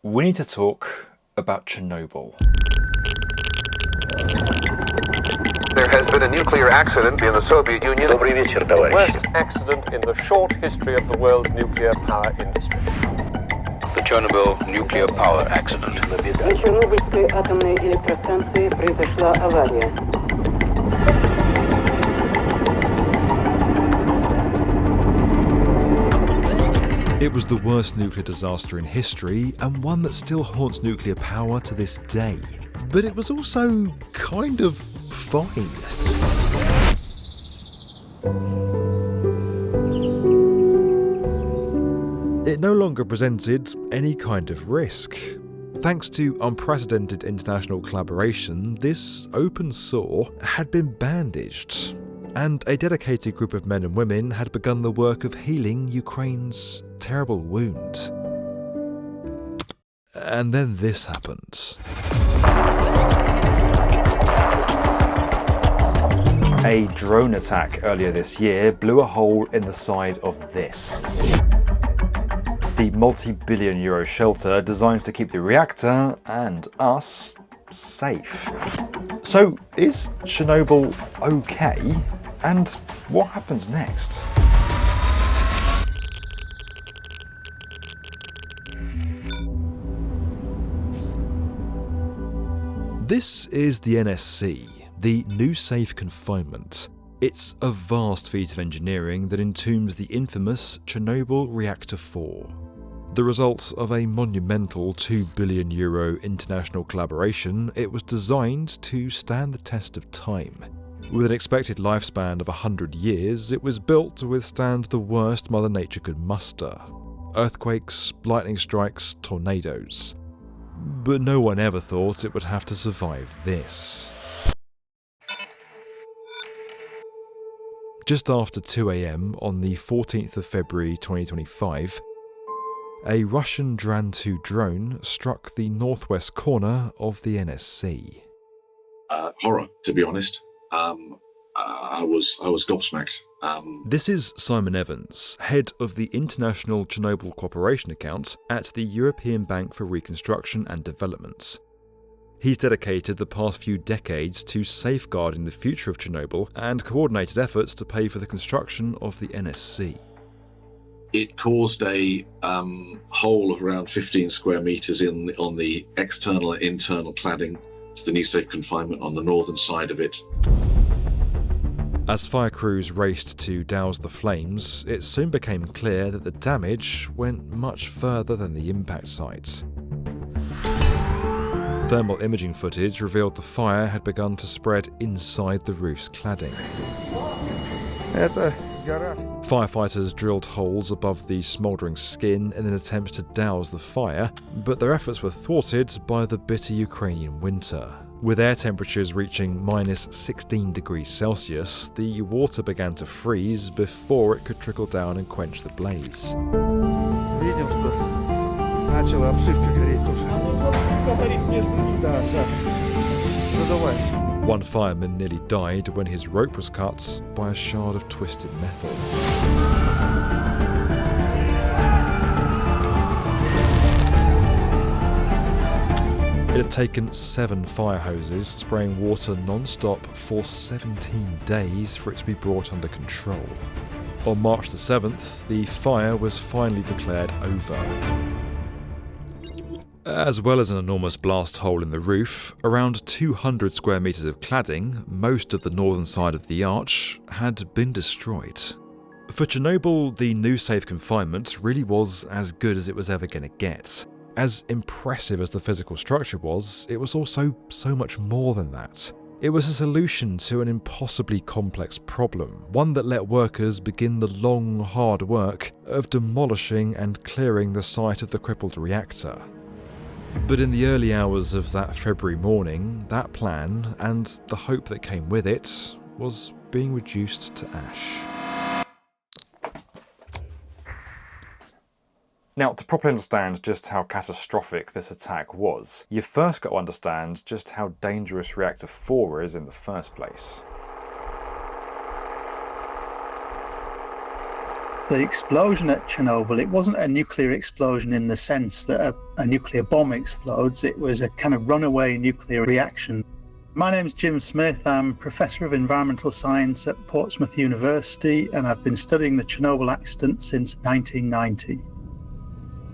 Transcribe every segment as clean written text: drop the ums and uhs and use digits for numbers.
We need to talk about Chernobyl. There has been a nuclear accident in the Soviet Union. Добрый вечер, товарищи. Worst accident in the short history of the world's nuclear power industry. The Chernobyl nuclear power accident. На Чернобыльской атомной электростанции произошла авария. It was the worst nuclear disaster in history, and one that still haunts nuclear power to this day. But it was also kind of fine. It no longer presented any kind of risk. Thanks to unprecedented international collaboration, this open sore had been bandaged, and a dedicated group of men and women had begun the work of healing Ukraine's terrible wound. And then this happened. A drone attack earlier this year blew a hole in the side of this. The multi-billion euro shelter designed to keep the reactor and us safe. So, is Chernobyl okay? And what happens next? This is the NSC, the New Safe Confinement. It's a vast feat of engineering that entombs the infamous Chernobyl Reactor 4. The result of a monumental €2 billion international collaboration, it was designed to stand the test of time. With an expected lifespan of 100 years, it was built to withstand the worst Mother Nature could muster: earthquakes, lightning strikes, tornadoes. But no one ever thought it would have to survive this. Just after 2 a.m. on the 14th of February 2025, a Russian Dran-2 drone struck the northwest corner of the NSC. Horror, to be honest. I was gobsmacked. This is Simon Evans, head of the International Chernobyl Cooperation Account at the European Bank for Reconstruction and Development. He's dedicated the past few decades to safeguarding the future of Chernobyl and coordinated efforts to pay for the construction of the NSC. It caused a hole of around 15 square metres on the external and internal cladding to the new safe confinement on the northern side of it. As fire crews raced to douse the flames, it soon became clear that the damage went much further than the impact sites. Thermal imaging footage revealed the fire had begun to spread inside the roof's cladding. Firefighters drilled holes above the smouldering skin in an attempt to douse the fire, but their efforts were thwarted by the bitter Ukrainian winter. With air temperatures reaching minus 16 degrees Celsius, the water began to freeze before it could trickle down and quench the blaze. One fireman nearly died when his rope was cut by a shard of twisted metal. It had taken 7 fire hoses spraying water non-stop for 17 days for it to be brought under control. On March the 7th, the fire was finally declared over. As well as an enormous blast hole in the roof, around 200 square metres of cladding, most of the northern side of the arch, had been destroyed. For Chernobyl, the new safe confinement really was as good as it was ever going to get. As impressive as the physical structure was, it was also so much more than that. It was a solution to an impossibly complex problem, one that let workers begin the long, hard work of demolishing and clearing the site of the crippled reactor. But in the early hours of that February morning, that plan, and the hope that came with it, was being reduced to ash. Now, to properly understand just how catastrophic this attack was, you've first got to understand just how dangerous Reactor 4 is in the first place. The explosion at Chernobyl, it wasn't a nuclear explosion in the sense that a nuclear bomb explodes. It was a kind of runaway nuclear reaction. My name's Jim Smith. I'm Professor of Environmental Science at Portsmouth University, and I've been studying the Chernobyl accident since 1990.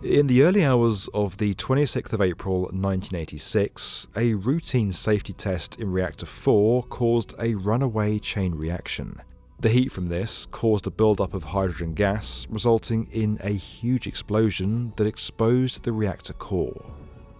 In the early hours of the 26th of April 1986, a routine safety test in Reactor 4 caused a runaway chain reaction. The heat from this caused a buildup of hydrogen gas, resulting in a huge explosion that exposed the reactor core.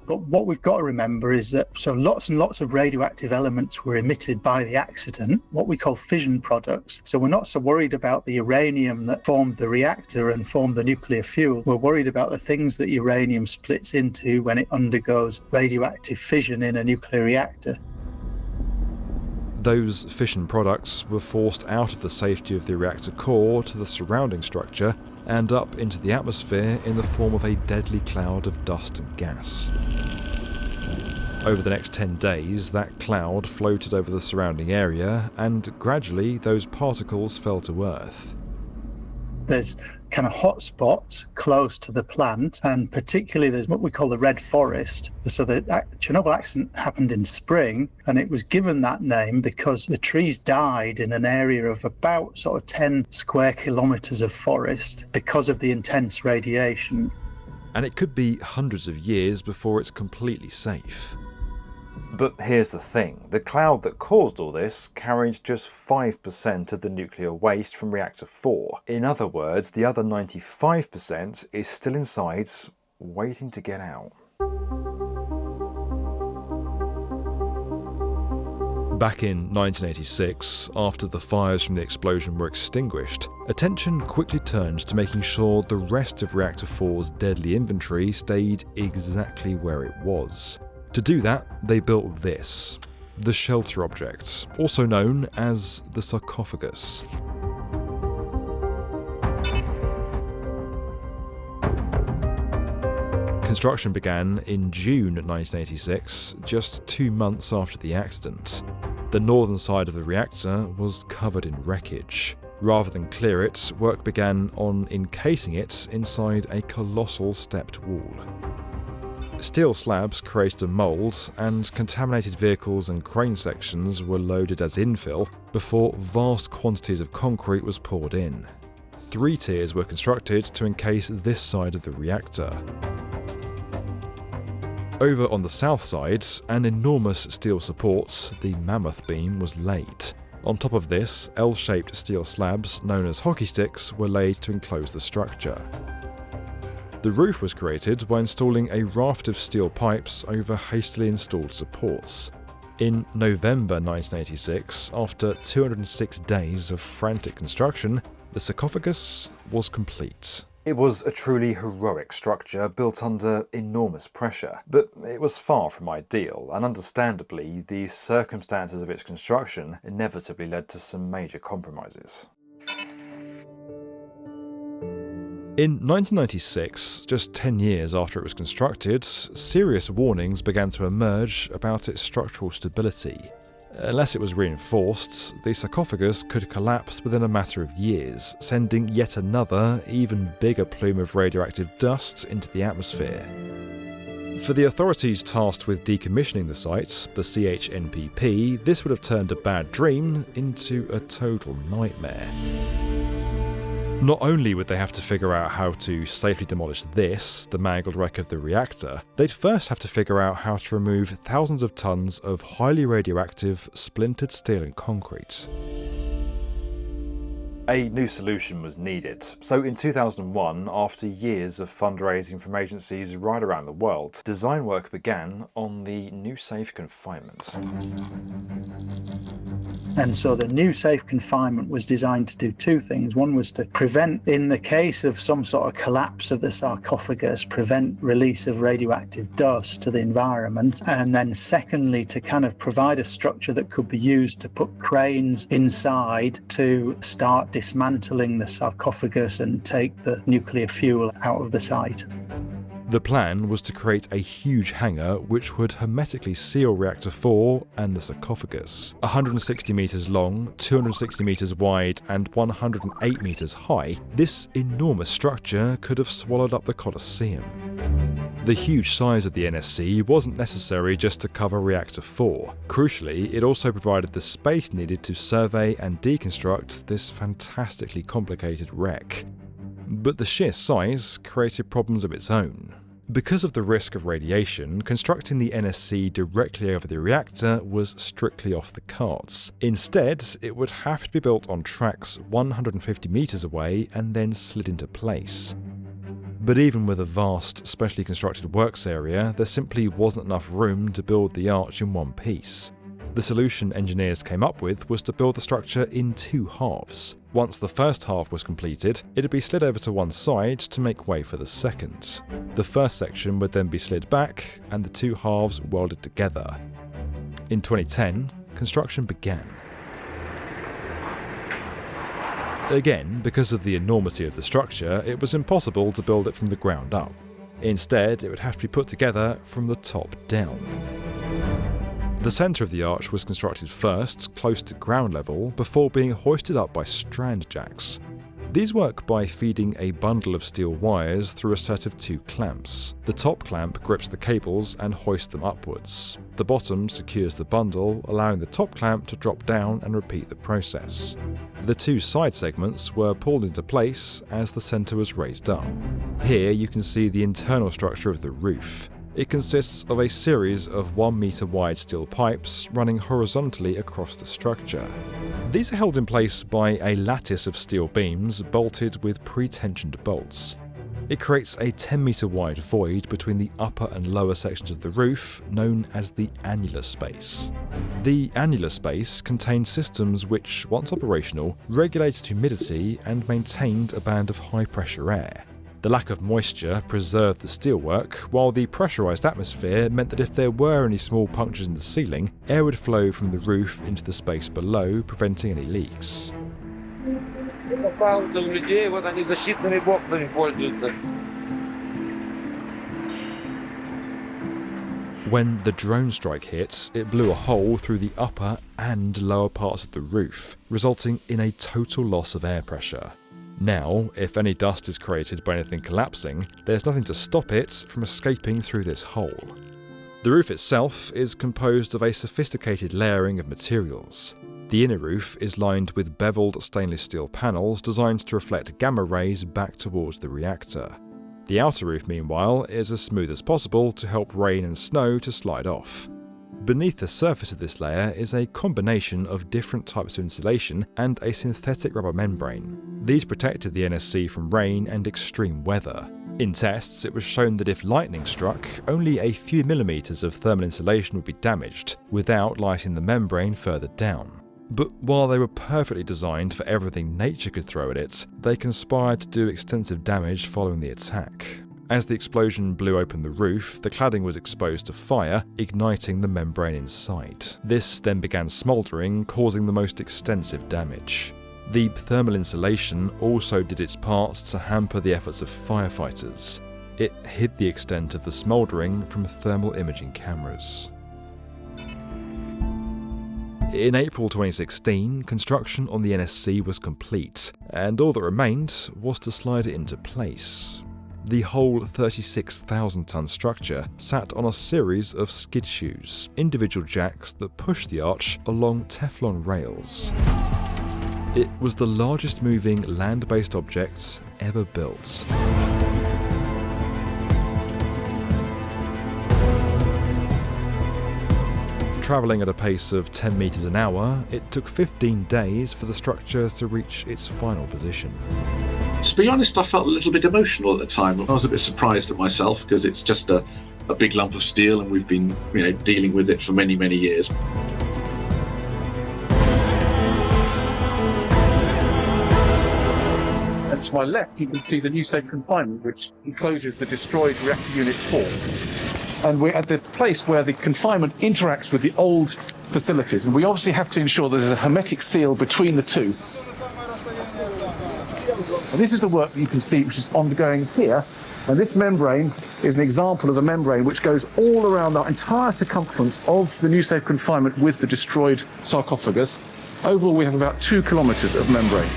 But what we've got to remember is that lots and lots of radioactive elements were emitted by the accident, what we call fission products. So we're not so worried about the uranium that formed the reactor and formed the nuclear fuel. We're worried about the things that uranium splits into when it undergoes radioactive fission in a nuclear reactor. Those fission products were forced out of the safety of the reactor core to the surrounding structure and up into the atmosphere in the form of a deadly cloud of dust and gas. Over the next 10 days, that cloud floated over the surrounding area, and gradually those particles fell to Earth. There's kind of hot spots close to the plant, and particularly there's what we call the Red Forest. So the Chernobyl accident happened in spring, and it was given that name because the trees died in an area of about sort of 10 square kilometres of forest because of the intense radiation. And it could be hundreds of years before it's completely safe. But here's the thing, the cloud that caused all this carried just 5% of the nuclear waste from Reactor 4. In other words, the other 95% is still inside, waiting to get out. Back in 1986, after the fires from the explosion were extinguished, attention quickly turned to making sure the rest of Reactor 4's deadly inventory stayed exactly where it was. To do that, they built this, the shelter object, also known as the sarcophagus. Construction began in June 1986, just 2 months after the accident. The northern side of the reactor was covered in wreckage. Rather than clear it, work began on encasing it inside a colossal stepped wall. Steel slabs created a mould, and contaminated vehicles and crane sections were loaded as infill before vast quantities of concrete was poured in. 3 tiers were constructed to encase this side of the reactor. Over on the south side, an enormous steel support, the Mammoet beam, was laid. On top of this, L-shaped steel slabs, known as hockey sticks, were laid to enclose the structure. The roof was created by installing a raft of steel pipes over hastily installed supports. In November 1986, after 206 days of frantic construction, the sarcophagus was complete. It was a truly heroic structure built under enormous pressure, but it was far from ideal, and understandably, the circumstances of its construction inevitably led to some major compromises. In 1996, just 10 years after it was constructed, serious warnings began to emerge about its structural stability. Unless it was reinforced, the sarcophagus could collapse within a matter of years, sending yet another, even bigger plume of radioactive dust into the atmosphere. For the authorities tasked with decommissioning the site, the CHNPP, this would have turned a bad dream into a total nightmare. Not only would they have to figure out how to safely demolish this, the mangled wreck of the reactor, they'd first have to figure out how to remove thousands of tons of highly radioactive splintered steel and concrete. A new solution was needed, so in 2001, after years of fundraising from agencies right around the world, design work began on the new safe confinement. And so the new safe confinement was designed to do 2 things. One was to prevent, in the case of some sort of collapse of the sarcophagus, prevent release of radioactive dust to the environment. And then secondly, to kind of provide a structure that could be used to put cranes inside to start dismantling the sarcophagus and take the nuclear fuel out of the site. The plan was to create a huge hangar which would hermetically seal Reactor 4 and the sarcophagus. 160 metres long, 260 metres wide and 108 metres high, this enormous structure could have swallowed up the Colosseum. The huge size of the NSC wasn't necessary just to cover Reactor 4. Crucially, it also provided the space needed to survey and deconstruct this fantastically complicated wreck. But the sheer size created problems of its own. Because of the risk of radiation, constructing the NSC directly over the reactor was strictly off the cards. Instead, it would have to be built on tracks 150 metres away and then slid into place. But even with a vast, specially constructed works area, there simply wasn't enough room to build the arch in one piece. The solution engineers came up with was to build the structure in two halves. Once the first half was completed, it'd be slid over to one side to make way for the second. The first section would then be slid back, and the two halves welded together. In 2010, construction began. Again, because of the enormity of the structure, it was impossible to build it from the ground up. Instead, it would have to be put together from the top down. The centre of the arch was constructed first, close to ground level, before being hoisted up by strand jacks. These work by feeding a bundle of steel wires through a set of two clamps. The top clamp grips the cables and hoists them upwards. The bottom secures the bundle, allowing the top clamp to drop down and repeat the process. The two side segments were pulled into place as the centre was raised up. Here you can see the internal structure of the roof. It consists of a series of 1 metre wide steel pipes running horizontally across the structure. These are held in place by a lattice of steel beams bolted with pre-tensioned bolts. It creates a 10 metre wide void between the upper and lower sections of the roof, known as the annular space. The annular space contained systems which, once operational, regulated humidity and maintained a band of high pressure air. The lack of moisture preserved the steelwork, while the pressurised atmosphere meant that if there were any small punctures in the ceiling, air would flow from the roof into the space below, preventing any leaks. When the drone strike hit, it blew a hole through the upper and lower parts of the roof, resulting in a total loss of air pressure. Now, if any dust is created by anything collapsing, there's nothing to stop it from escaping through this hole. The roof itself is composed of a sophisticated layering of materials. The inner roof is lined with beveled stainless steel panels designed to reflect gamma rays back towards the reactor. The outer roof, meanwhile, is as smooth as possible to help rain and snow to slide off. Beneath the surface of this layer is a combination of different types of insulation and a synthetic rubber membrane. These protected the NSC from rain and extreme weather. In tests, it was shown that if lightning struck, only a few millimetres of thermal insulation would be damaged, without lighting the membrane further down. But while they were perfectly designed for everything nature could throw at it, they conspired to do extensive damage following the attack. As the explosion blew open the roof, the cladding was exposed to fire, igniting the membrane inside. This then began smouldering, causing the most extensive damage. The thermal insulation also did its part to hamper the efforts of firefighters. It hid the extent of the smouldering from thermal imaging cameras. In April 2016, construction on the NSC was complete, and all that remained was to slide it into place. The whole 36,000-ton structure sat on a series of skid shoes, individual jacks that pushed the arch along Teflon rails. It was the largest moving land-based object ever built. Travelling at a pace of 10 metres an hour, it took 15 days for the structure to reach its final position. To be honest, I felt a little bit emotional at the time. I was a bit surprised at myself because it's just a big lump of steel and we've been dealing with it for many, many years. And to my left, you can see the new safe confinement, which encloses the destroyed reactor unit 4. And we're at the place where the confinement interacts with the old facilities. And we obviously have to ensure there's a hermetic seal between the two. And this is the work that you can see which is ongoing here And this membrane is an example of a membrane which goes all around the entire circumference of the new safe confinement with the destroyed sarcophagus. Overall, we have about 2 kilometres of membrane.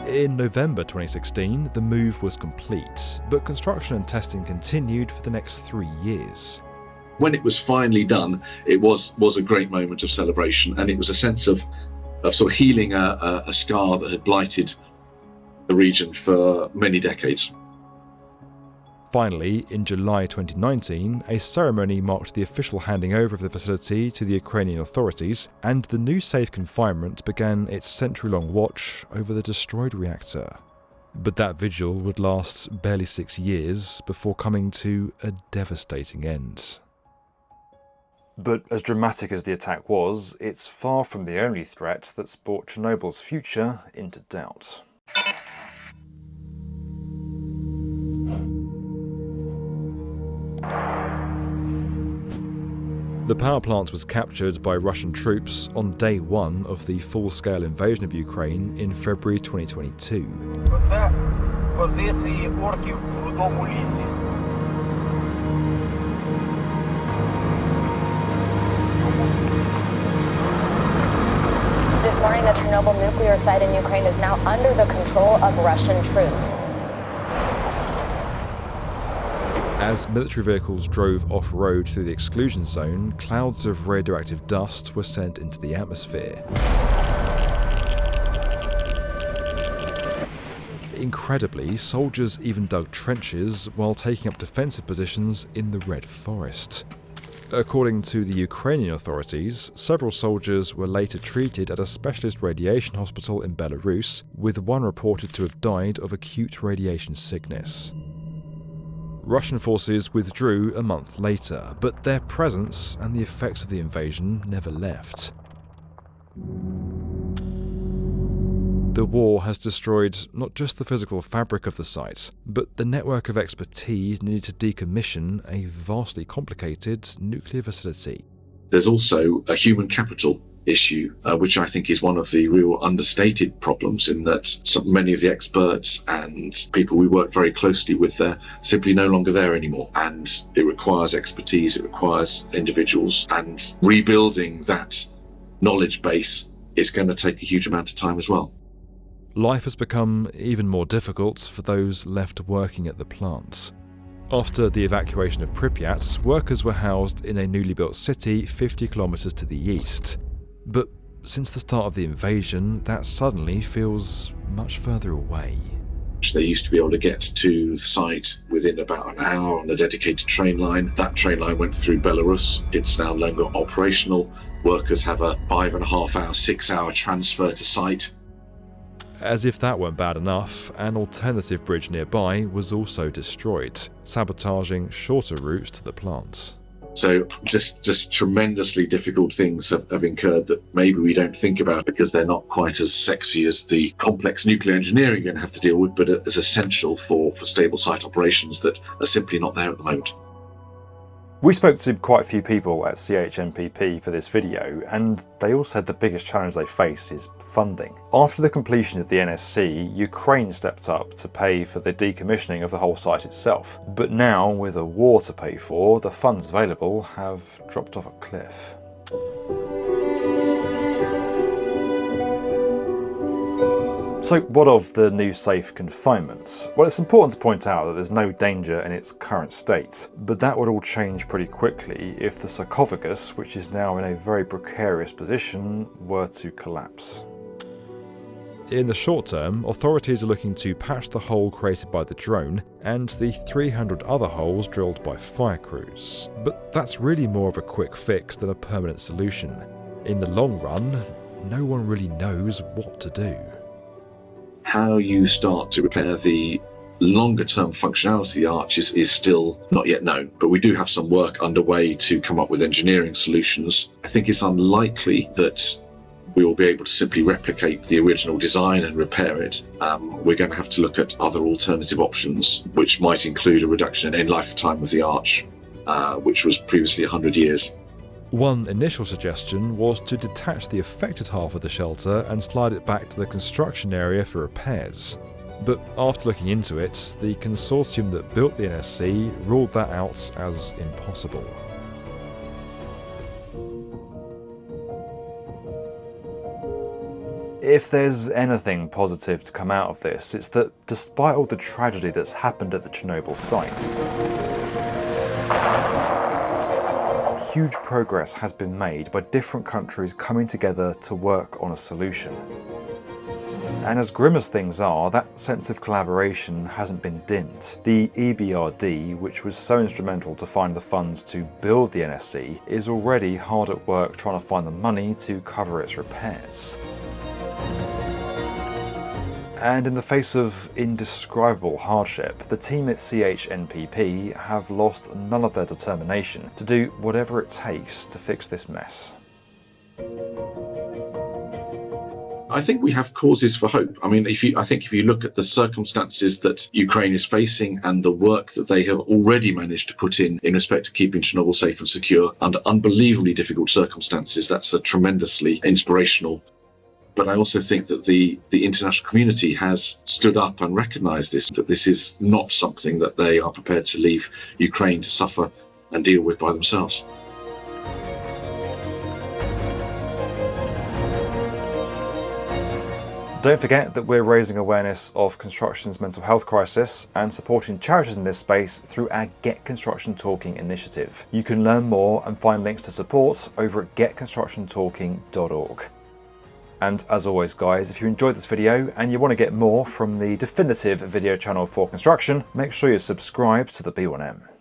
In November 2016, the move was complete, but construction and testing continued for the next 3 years. When it was finally done, it was a great moment of celebration, and it was a sense of sort of healing a scar that had blighted the region for many decades. Finally, in July 2019, a ceremony marked the official handing over of the facility to the Ukrainian authorities, and the new safe confinement began its century-long watch over the destroyed reactor. But that vigil would last barely 6 years before coming to a devastating end. But as dramatic as the attack was, it's far from the only threat that's brought Chernobyl's future into doubt. The power plant was captured by Russian troops on day one of the full-scale invasion of Ukraine in February 2022. This morning, the Chernobyl nuclear site in Ukraine is now under the control of Russian troops. As military vehicles drove off-road through the exclusion zone, clouds of radioactive dust were sent into the atmosphere. Incredibly, soldiers even dug trenches while taking up defensive positions in the Red Forest. According to the Ukrainian authorities, several soldiers were later treated at a specialist radiation hospital in Belarus, with one reported to have died of acute radiation sickness. Russian forces withdrew a month later, but their presence and the effects of the invasion never left. The war has destroyed not just the physical fabric of the site, but the network of expertise needed to decommission a vastly complicated nuclear facility. There's also a human capital issue, which I think is one of the real understated problems, in that so many of the experts and people we work very closely with are simply no longer there anymore. And it requires expertise, it requires individuals, and rebuilding that knowledge base is going to take a huge amount of time as well. Life has become even more difficult for those left working at the plant. After the evacuation of Pripyat, workers were housed in a newly built city 50 kilometers to the east. But since the start of the invasion, that suddenly feels much further away. They used to be able to get to the site within about an hour on a dedicated train line. That train line went through Belarus. It's now no longer operational. Workers have a 5.5 hour, 6 hour transfer to site. As if that weren't bad enough, an alternative bridge nearby was also destroyed, sabotaging shorter routes to the plant. So just tremendously difficult things have incurred that maybe we don't think about because they're not quite as sexy as the complex nuclear engineering you're going to have to deal with, but as essential for stable site operations that are simply not there at the moment. We spoke to quite a few people at CHNPP for this video, and they all said the biggest challenge they face is funding. After the completion of the NSC, Ukraine stepped up to pay for the decommissioning of the whole site itself. But now, with a war to pay for, the funds available have dropped off a cliff. So what of the new safe confinement? Well, it's important to point out that there's no danger in its current state, but that would all change pretty quickly if the sarcophagus, which is now in a very precarious position, were to collapse. In the short term, authorities are looking to patch the hole created by the drone and the 300 other holes drilled by fire crews. But that's really more of a quick fix than a permanent solution. In the long run, no one really knows what to do. How you start to repair the longer term functionality of the arch is still not yet known, but we do have some work underway to come up with engineering solutions. I think it's unlikely that we will be able to simply replicate the original design and repair it. We're going to have to look at other alternative options, which might include a reduction in lifetime of the arch, which was previously 100 years. One initial suggestion was to detach the affected half of the shelter and slide it back to the construction area for repairs. But after looking into it, the consortium that built the NSC ruled that out as impossible. If there's anything positive to come out of this, it's that despite all the tragedy that's happened at the Chernobyl site, huge progress has been made by different countries coming together to work on a solution. And as grim as things are, that sense of collaboration hasn't been dimmed. The EBRD, which was so instrumental to find the funds to build the NSC, is already hard at work trying to find the money to cover its repairs. And in the face of indescribable hardship, the team at CHNPP have lost none of their determination to do whatever it takes to fix this mess. I think we have causes for hope. I mean, I think if you look at the circumstances that Ukraine is facing and the work that they have already managed to put in respect to keeping Chernobyl safe and secure under unbelievably difficult circumstances, that's a tremendously inspirational. But I also think that the international community has stood up and recognised this, that this is not something that they are prepared to leave Ukraine to suffer and deal with by themselves. Don't forget that we're raising awareness of construction's mental health crisis and supporting charities in this space through our Get Construction Talking initiative. You can learn more and find links to support over at getconstructiontalking.org. And as always guys, if you enjoyed this video and you want to get more from the definitive video channel for construction, make sure you subscribe to the B1M.